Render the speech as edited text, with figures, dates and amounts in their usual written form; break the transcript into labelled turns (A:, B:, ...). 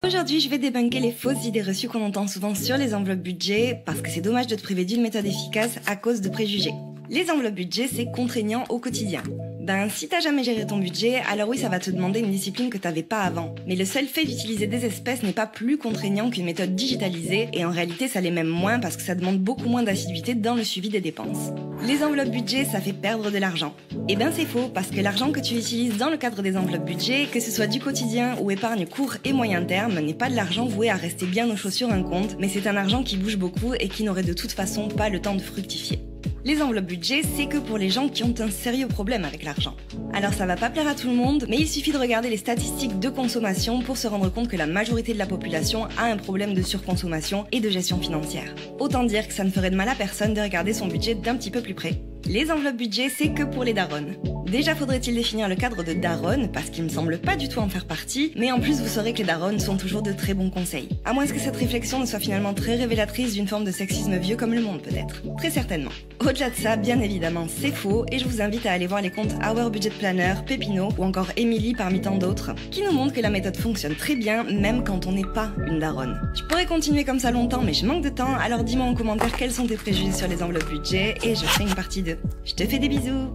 A: Aujourd'hui, je vais débunker les fausses idées reçues qu'on entend souvent sur les enveloppes budget, parce que c'est dommage de te priver d'une méthode efficace à cause de préjugés. Les enveloppes budget, c'est contraignant au quotidien. Si t'as jamais géré ton budget, alors oui, ça va te demander une discipline que t'avais pas avant. Mais le seul fait d'utiliser des espèces n'est pas plus contraignant qu'une méthode digitalisée, et en réalité, ça l'est même moins parce que ça demande beaucoup moins d'assiduité dans le suivi des dépenses. Les enveloppes budget, ça fait perdre de l'argent. C'est faux, parce que l'argent que tu utilises dans le cadre des enveloppes budget, que ce soit du quotidien ou épargne court et moyen terme, n'est pas de l'argent voué à rester bien au chaud sur un compte, mais c'est un argent qui bouge beaucoup et qui n'aurait de toute façon pas le temps de fructifier. Les enveloppes budget, c'est que pour les gens qui ont un sérieux problème avec l'argent. Alors ça va pas plaire à tout le monde, mais il suffit de regarder les statistiques de consommation pour se rendre compte que la majorité de la population a un problème de surconsommation et de gestion financière. Autant dire que ça ne ferait de mal à personne de regarder son budget d'un petit peu plus près. Les enveloppes budget, c'est que pour les darons. Déjà faudrait-il définir le cadre de daronne, parce qu'il me semble pas du tout en faire partie, mais en plus vous saurez que les darons sont toujours de très bons conseils. À moins que cette réflexion ne soit finalement très révélatrice d'une forme de sexisme vieux comme le monde peut-être. Très certainement. Au-delà de ça, bien évidemment, c'est faux, et je vous invite à aller voir les comptes Our Budget Planner, Pépino ou encore Emily parmi tant d'autres, qui nous montrent que la méthode fonctionne très bien, même quand on n'est pas une daronne. Je pourrais continuer comme ça longtemps, mais je manque de temps, alors dis-moi en commentaire quels sont tes préjugés sur les enveloppes budget, et je ferai une partie 2. Je te fais des bisous!